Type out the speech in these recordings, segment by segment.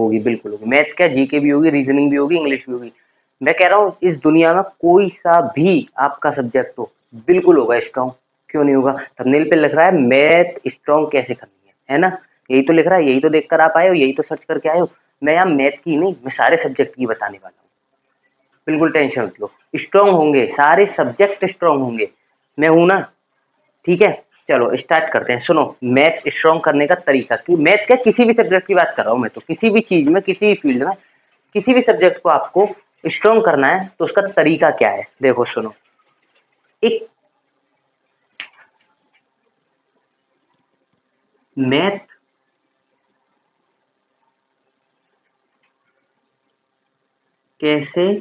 होगी, बिल्कुल होगी। मैथ क्या, जीके भी होगी, रीजनिंग भी होगी, इंग्लिश भी होगी। मैं कह रहा हूँ इस दुनिया में कोई सा भी आपका सब्जेक्ट हो, बिल्कुल होगा स्ट्रांग। क्यों नहीं होगा? थंबनेल पे लिख रहा है मैथ स्ट्रांग कैसे करनी है ना? यही तो लिख रहा है, यही तो देखकर आप आए हो, यही तो सर्च करके आए हो। मैं यहाँ मैथ की नहीं, मैं सारे सब्जेक्ट की बताने वाला हूँ। बिल्कुल टेंशन मत लो, स्ट्रांग होंगे सारे सब्जेक्ट, स्ट्रांग होंगे। मैं हूं ना? ठीक है, चलो स्टार्ट करते हैं। सुनो, मैथ स्ट्रांग करने का तरीका, कि मैथ क्या, किसी भी सब्जेक्ट की बात कर रहा हूं मैं तो, किसी भी चीज में, किसी भी फील्ड में, किसी भी सब्जेक्ट को आपको स्ट्रांग करना है तो उसका तरीका क्या है? देखो सुनो, एक मैथ कैसे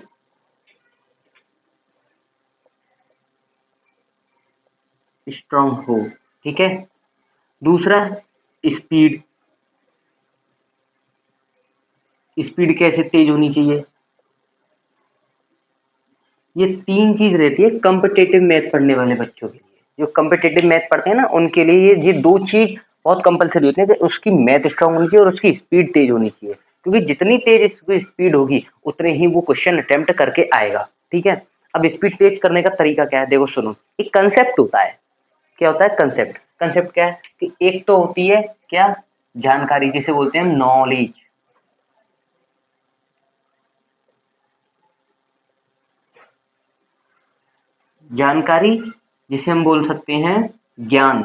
स्ट्रांग हो, ठीक है। दूसरा, स्पीड, स्पीड कैसे तेज होनी चाहिए। ये तीन चीज रहती है कॉम्पिटिटिव मैथ पढ़ने वाले बच्चों के लिए। जो कॉम्पिटिटिव मैथ पढ़ते हैं ना, उनके लिए ये दो चीज बहुत कंपलसरी होती है, कि उसकी मैथ स्ट्रांग होनी चाहिए और उसकी स्पीड तेज होनी चाहिए। क्योंकि जितनी तेज इसकी स्पीड होगी, उतने ही वो क्वेश्चन अटेम्प्ट करके आएगा, ठीक है। अब स्पीड तेज करने का तरीका क्या है? देखो सुनो, एक कंसेप्ट होता है। क्या होता है? कंसेप्ट। कंसेप्ट क्या है? कि एक तो होती है क्या, जानकारी, जिसे बोलते हैं नॉलेज। जानकारी, जिसे हम बोल सकते हैं ज्ञान,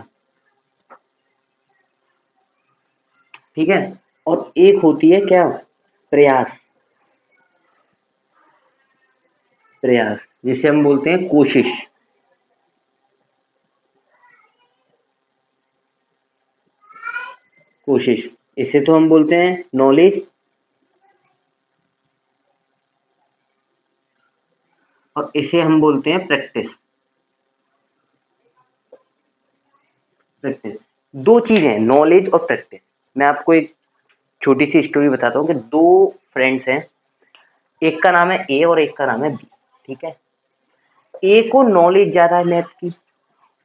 ठीक है। और एक होती है क्या, प्रयास। प्रयास, जिसे हम बोलते हैं कोशिश। कोशिश, इसे तो हम बोलते हैं नॉलेज, और इसे हम बोलते हैं प्रैक्टिस। प्रैक्टिस, दो चीजें हैं, नॉलेज और प्रैक्टिस। मैं आपको एक छोटी सी स्टोरी बताता हूँ कि दो फ्रेंड्स हैं, एक का नाम है ए और एक का नाम है बी, ठीक है। ए को नॉलेज ज्यादा है मैथ की,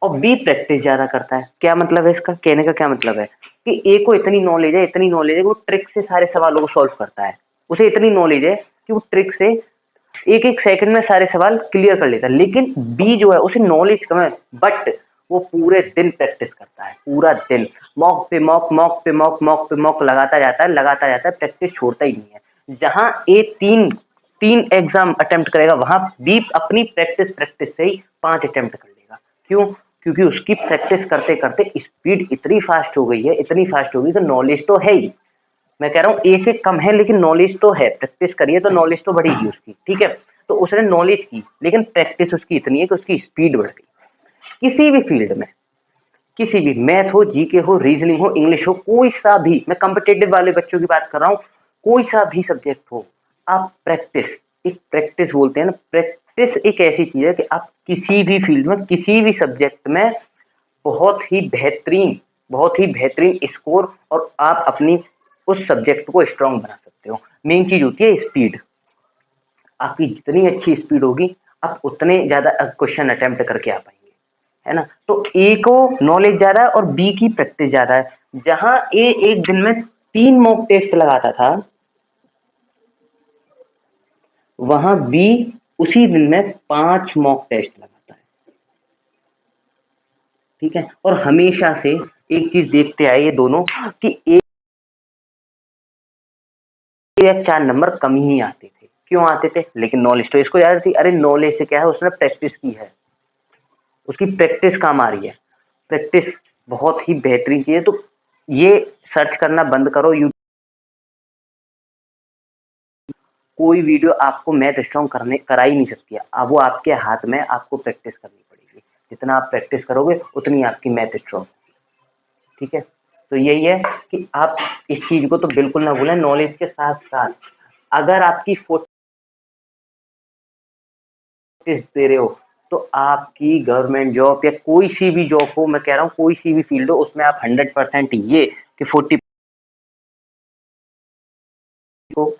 और बी प्रैक्टिस ज्यादा करता है। क्या मतलब है इसका? कहने का क्या मतलब है कि ए को इतनी नॉलेज है, इतनी नॉलेज है कि वो ट्रिक से सारे सवालों को सॉल्व करता है। उसे इतनी नॉलेज है कि वो ट्रिक से एक एक सेकंड में सारे सवाल क्लियर कर लेता है। लेकिन बी जो है, उसे नॉलेज कम है, बट वो पूरे दिन प्रैक्टिस करता है, पूरा दिन मॉक पे मॉक, मॉक पे मॉक, मॉक पे मॉक लगाता जाता है, लगाता जाता है, प्रैक्टिस छोड़ता ही नहीं है। जहां ए तीन तीन एग्जाम अटेम्प्ट करेगा, वहां बी अपनी प्रैक्टिस प्रैक्टिस से ही 5 अटेम्प्ट कर लेगा। क्यों? क्योंकि उसकी प्रैक्टिस करते करते स्पीड इतनी फास्ट हो गई है, इतनी फास्ट हो गई, तो नॉलेज तो है ही। मैं कह रहा हूँ ए से कम है, लेकिन नॉलेज तो है, प्रैक्टिस करिए तो नॉलेज तो बढ़ेगी उसकी, ठीक है। तो उसने नॉलेज की, लेकिन प्रैक्टिस उसकी इतनी है कि उसकी स्पीड बढ़ गई। किसी भी फील्ड में, किसी भी, मैथ हो, जीके हो, रीजनिंग हो, इंग्लिश हो, कोई सा भी, मैं कॉम्पिटेटिव वाले बच्चों की बात कर रहा हूँ, कोई सा भी सब्जेक्ट हो, आप प्रैक्टिस, एक प्रैक्टिस बोलते हैं ना, प्रैक्टिस एक ऐसी चीज है कि आप किसी भी फील्ड में, किसी भी सब्जेक्ट में बहुत ही बेहतरीन, बहुत ही बेहतरीन स्कोर, और आप अपनी उस सब्जेक्ट को स्ट्रांग बना सकते हो। मेन चीज होती है स्पीड। आपकी जितनी अच्छी स्पीड होगी, आप उतने ज्यादा क्वेश्चन अटेम्प्ट करके आ पाएंगे, है ना। तो ए को नॉलेज ज्यादा है और बी की प्रैक्टिस ज्यादा है। जहां ए एक दिन में 3 मॉक टेस्ट लगाता था, वहां बी उसी दिन में 5 मॉक टेस्ट लगाता है, ठीक है। और हमेशा से एक चीज देखते आए ये दोनों, कि ए या 4 नंबर कम ही आते थे। क्यों आते थे? लेकिन नॉलेज तो इसको ज्यादा थी। अरे नॉलेज से क्या है, उसने प्रैक्टिस की है, उसकी प्रैक्टिस काम आ रही है। प्रैक्टिस बहुत ही बेहतरीन चीज है। तो ये सर्च करना बंद करो, कोई वीडियो आपको मैथ स्ट्रांग करने करा ही नहीं सकती है। अब वो आपके हाथ में, आपको प्रैक्टिस करनी पड़ेगी। जितना आप प्रैक्टिस करोगे, उतनी आपकी मैथ स्ट्रांग, ठीक है। तो यही है कि आप इस चीज को तो बिल्कुल ना भूलें। नॉलेज के साथ साथ, अगर आपकी 40 दे रहे हो, तो आपकी गवर्नमेंट जॉब या कोई सी भी जॉब हो, मैं कह रहा हूँ कोई सी भी फील्ड हो, उसमें आप 100% ये कि 40 को